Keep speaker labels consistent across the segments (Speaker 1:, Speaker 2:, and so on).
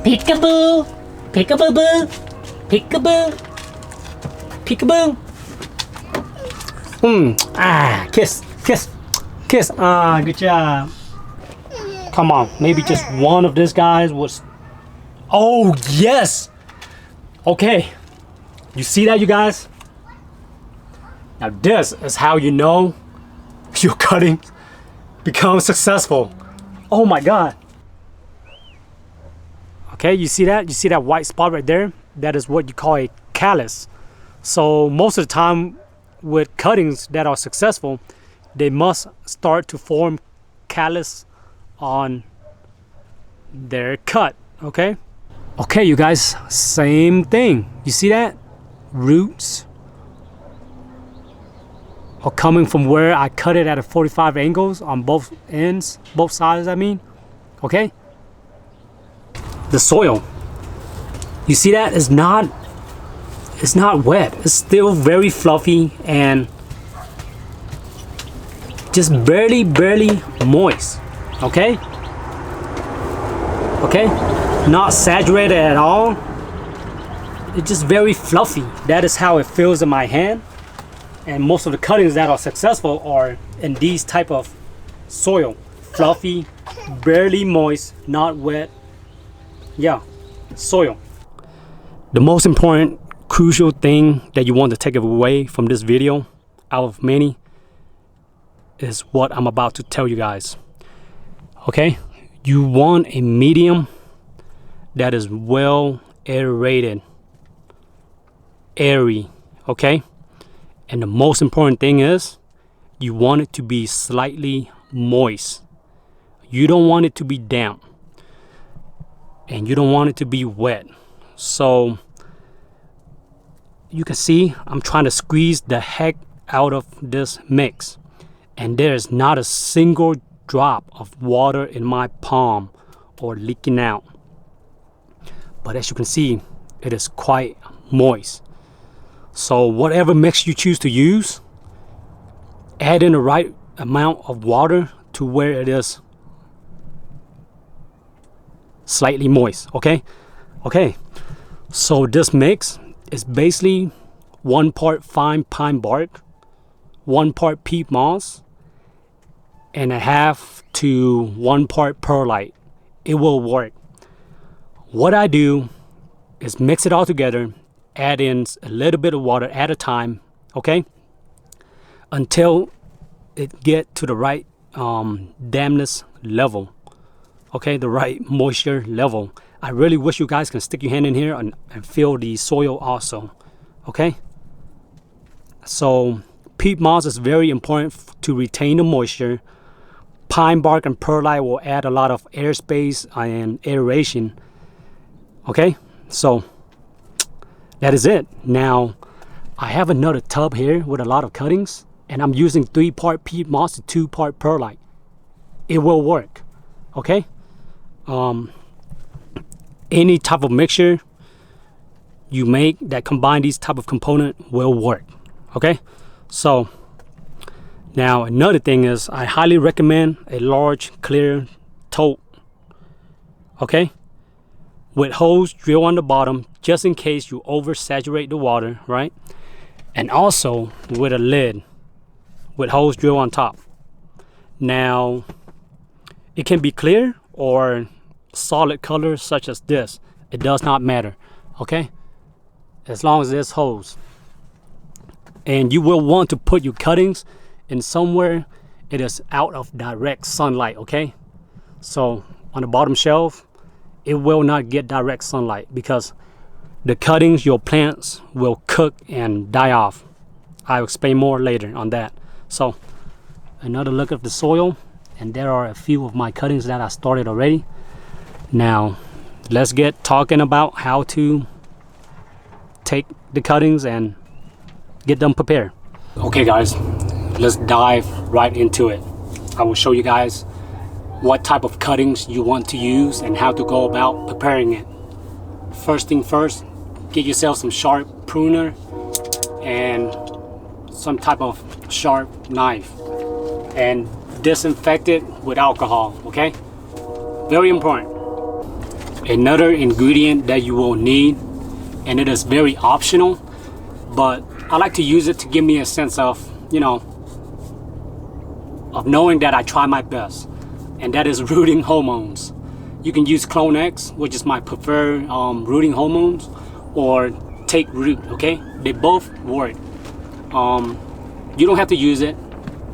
Speaker 1: Peekaboo! Peekaboo! Peekaboo! Peekaboo! Kiss, kiss, kiss. Good job. Come on, maybe just one of these guys was. Oh, yes! Okay. You see that, you guys? Now this is how you know your cutting becomes successful. Oh my God. Okay, you see that? You see that white spot right there? That is what you call a callus. So most of the time with cuttings that are successful, they must start to form callus on their cut, okay? Okay, you guys, same thing. You see that? Roots are coming from where I cut it at a 45 angles on both ends, both sides, I mean, okay? The soil, you see that? It's not wet. It's still very fluffy and just barely moist, okay? Okay, not saturated at all. It's just very fluffy. That is how it feels in my hand. And most of the cuttings that are successful are in these type of soil. Fluffy, barely moist, not wet. Yeah, soil. The most important, crucial thing that you want to take away from this video, out of many, is what I'm about to tell you guys. Okay, you want a medium that is well aerated, airy, okay? And the most important thing is you want it to be slightly moist. You don't want it to be damp. And you don't want it to be wet. So you can see I'm trying to squeeze the heck out of this mix. And there's not a single drop of water in my palm or leaking out. But as you can see, it is quite moist. So whatever mix you choose to use, add in the right amount of water to where it is slightly moist, okay? Okay, so this mix is basically 1 part fine pine bark, 1 part peat moss, and 1/2 to 1 part perlite. It will work. What I do is mix it all together, add in a little bit of water at a time, okay? Until it get to the right dampness level, okay? The right moisture level. I really wish you guys can stick your hand in here and feel the soil also, okay? So peat moss is very important to retain the moisture. Pine bark and perlite will add a lot of airspace and aeration, okay? So that is it. Now I have another tub here with a lot of cuttings, and I'm using 3 part peat moss to 2 part perlite. It will work, okay? Any type of mixture you make that combine these type of component will work, okay? So now another thing is I highly recommend a large clear tote, okay, with holes drilled on the bottom just in case you oversaturate the water, right? And also with a lid with holes drilled on top. Now it can be clear or solid color such as this. It does not matter, okay, as long as there's holes. And you will want to put your cuttings in somewhere it is out of direct sunlight, okay? So on the bottom shelf, it will not get direct sunlight because the cuttings, your plants will cook and die off. I'll explain more later on that. So another look at the soil, and there are a few of my cuttings that I started already. Now let's get talking about how to take the cuttings and get them prepared. Okay guys, let's dive right into it. I will show you guys what type of cuttings you want to use and how to go about preparing it. First thing first, get yourself some sharp pruner and some type of sharp knife and disinfect it with alcohol, okay? Very important. another ingredient that you will need, and it is very optional, but I like to use it to give me a sense of, you know, of knowing that I try my best, and that is rooting hormones. You can use Clone X, which is my preferred rooting hormones, or Take Root. Okay, they both work. You don't have to use it.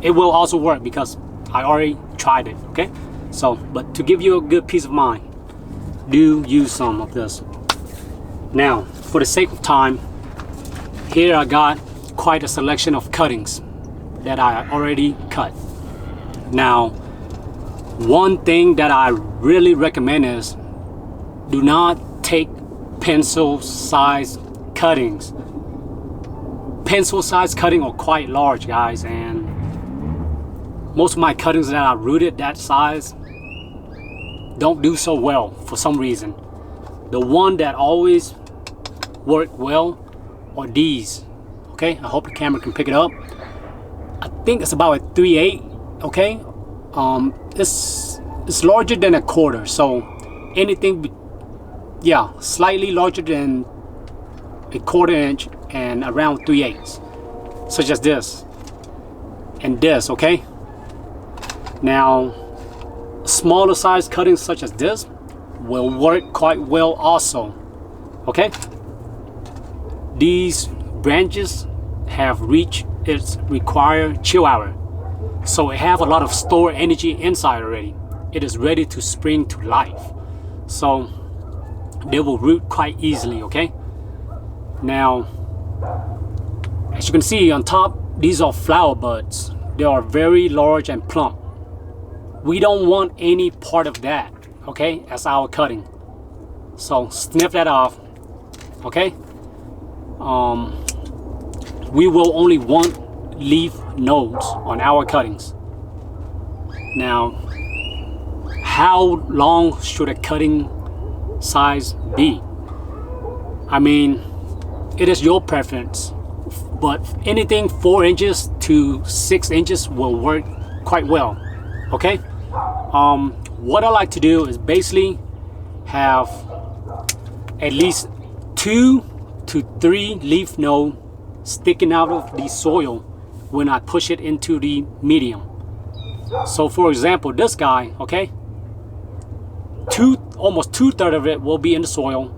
Speaker 1: It will also work because I already tried it. Okay, so but to give you a good peace of mind, do use some of this. Now, for the sake of time, here I got quite a selection of cuttings that I already cut. Now, one thing that I really recommend is do not take pencil size cuttings. Pencil size cutting are quite large, guys, and most of my cuttings that I rooted that size don't do so well for some reason. The one that always work well are these. Okay, I hope the camera can pick it up. I think it's about a 3/8. Okay, it's larger than a quarter, so anything, yeah, slightly larger than a 1/4 inch and around 3/8, such as this and this. Okay, now smaller size cuttings such as this will work quite well also. Okay, these branches have reached its required chill hour, so it have a lot of stored energy inside already. It is ready to spring to life, so they will root quite easily. Okay, now as you can see on top, these are flower buds. They are very large and plump. We don't want any part of that, okay, as our cutting, so snip that off. Okay, we will only want leaf nodes on our cuttings. Now, how long should a cutting size be? I mean, it is your preference, but anything 4 inches to 6 inches will work quite well. Okay, what I like to do is basically have at least 2 to 3 leaf nodes sticking out of the soil when I push it into the medium. So for example, this guy, okay, almost 2/3 of it will be in the soil,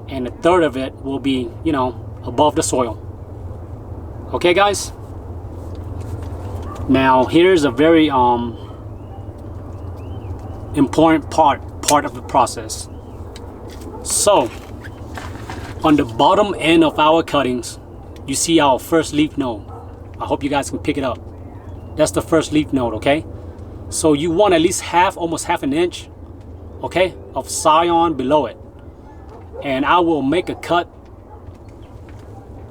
Speaker 1: and 1/3 of it will be, you know, above the soil. Okay, guys. Now here's a very important part of the process. So on the bottom end of our cuttings, you see our first leaf node. I hope you guys can pick it up. That's the first leaf node. Okay, so you want at least almost half an inch, okay, of scion below it, and I will make a cut,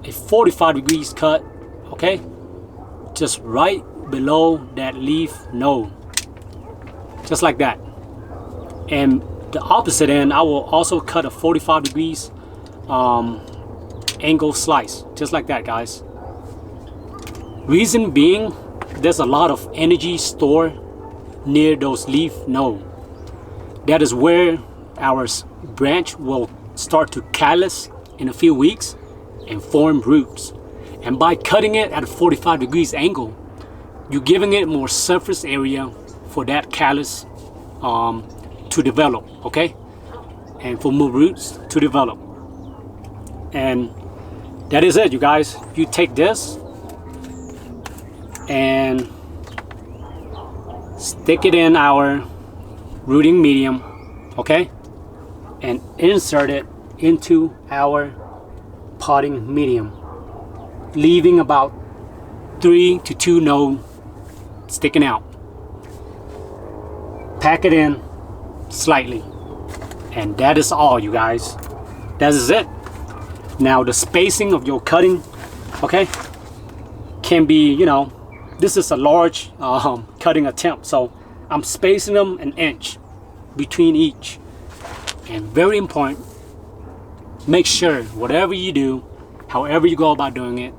Speaker 1: a 45 degrees cut, okay, just right below that leaf node, just like that. And the opposite end, I will also cut a 45 degrees angle slice, just like that, guys. Reason being, there's a lot of energy stored near those leaf nodes. That is where our branch will start to callus in a few weeks and form roots. And by cutting it at a 45 degrees angle, you're giving it more surface area for that callus to develop, okay, and for more roots to develop. And that is it, you guys. You take this and stick it in our rooting medium, okay, and insert it into our potting medium, leaving about 3 to 2 nodes sticking out. Pack it in slightly, and that is all, you guys. That is it. Now the spacing of your cutting, okay, can be, you know, this is a large cutting attempt, so I'm spacing them 1 inch between each. And very important, make sure whatever you do, however you go about doing it,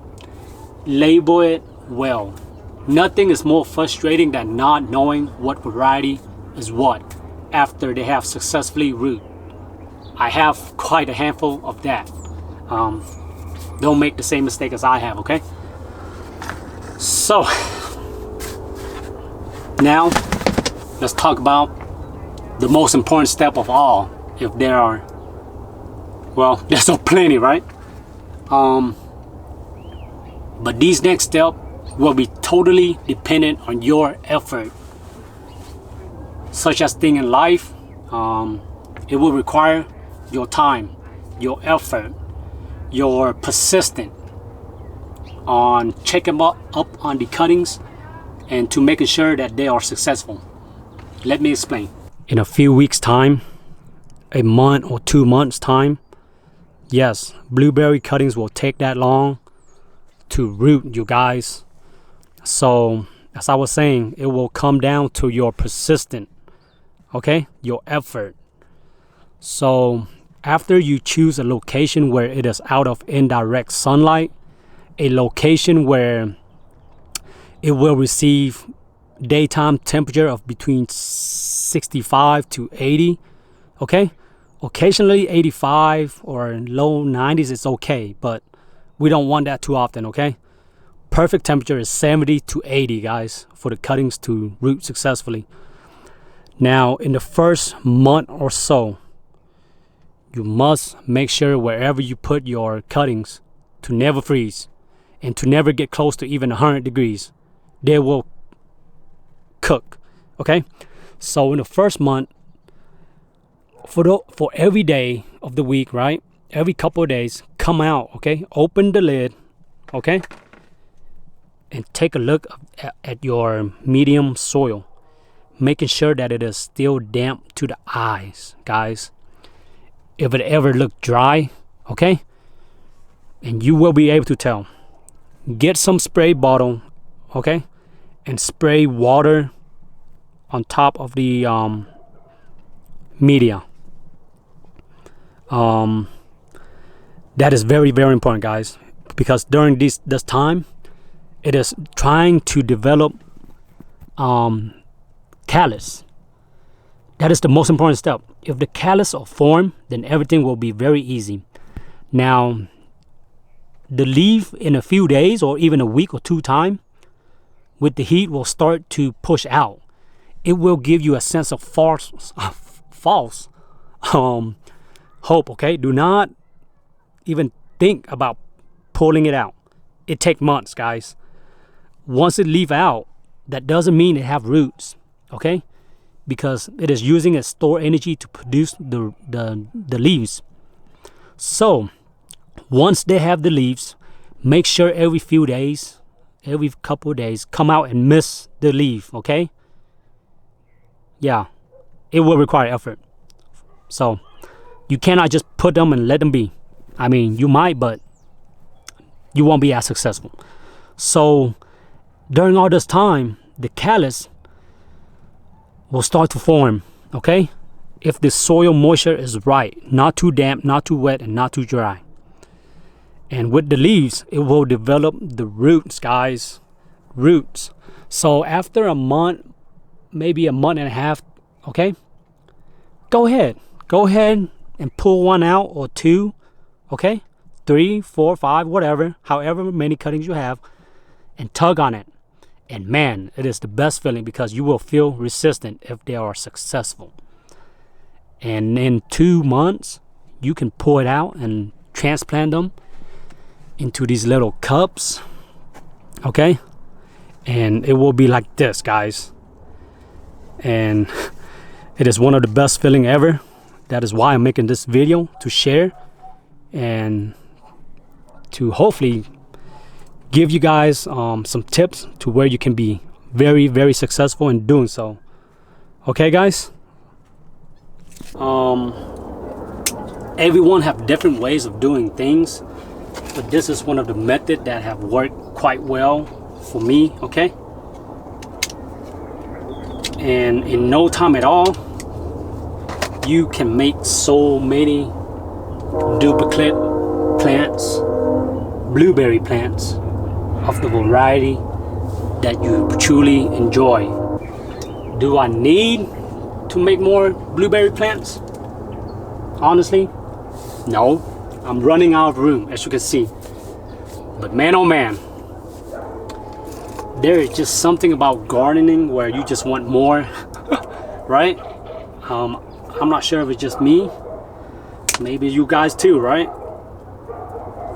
Speaker 1: label it well. Nothing is more frustrating than not knowing what variety is what after they have successfully rooted. I have quite a handful of that. Don't make the same mistake as I have, okay? So now let's talk about the most important step of all, if there are, well, there's so plenty, right? But these next steps will be totally dependent on your effort. Such as thing in life, it will require your time, your effort, your persistence on checking up on the cuttings and to making sure that they are successful. Let me explain. In a few weeks time, a month or 2 months time, yes, blueberry cuttings will take that long to root, you guys. So as I was saying, it will come down to your persistence, okay, your effort. So after you choose a location where it is out of indirect sunlight, a location where it will receive daytime temperature of between 65 to 80, okay? Occasionally 85 or low 90s is okay, but we don't want that too often, okay? Perfect temperature is 70 to 80, guys, for the cuttings to root successfully. Now, in the first month or so, you must make sure wherever you put your cuttings to never freeze and to never get close to even 100 degrees. They will cook, okay? So in the first month, for every day of the week, right? Every couple of days, come out, okay? Open the lid, okay? And take a look at your medium soil, making sure that it is still damp to the eyes, guys. If it ever look dry, okay? And you will be able to tell. Get some spray bottle, okay? And spray water on top of the media. That is very, very important, guys, because during this time, it is trying to develop callus. That is the most important step. If the callus are formed, then everything will be very easy. Now, the leaf in a few days or even a week or two time, with the heat, will start to push out. It will give you a sense of false hope, okay? Do not even think about pulling it out. It takes months, guys. Once it leave out, that doesn't mean it have roots, okay? Because it is using its stored energy to produce the leaves. So once they have the leaves, make sure every few days, every couple of days, come out and mist the leaf, okay? Yeah, it will require effort. So you cannot just put them and let them be. I mean, you might, but you won't be as successful. So during all this time, the callus will start to form, okay? If the soil moisture is right, not too damp, not too wet, and not too dry. And with the leaves, it will develop the roots, guys. Roots. So after a month, maybe a month and a half, okay? Go ahead and pull one out or two, okay? 3, 4, 5, whatever, however many cuttings you have, and tug on it. And man, it is the best feeling because you will feel resistant if they are successful. And in 2 months, you can pull it out and transplant them into these little cups, okay? And it will be like this, guys. And it is one of the best feeling ever. That is why I'm making this video, to share and to hopefully give you guys some tips to where you can be very, very successful in doing so. Okay, guys? Everyone have different ways of doing things, but this is one of the methods that have worked quite well for me, okay? And in no time at all, you can make so many duplicate plants, blueberry plants of the variety that you truly enjoy. Do I need to make more blueberry plants? Honestly, no. I'm running out of room, as you can see. But man, oh man, there is just something about gardening where you just want more, right? I'm not sure if it's just me. Maybe you guys too, right?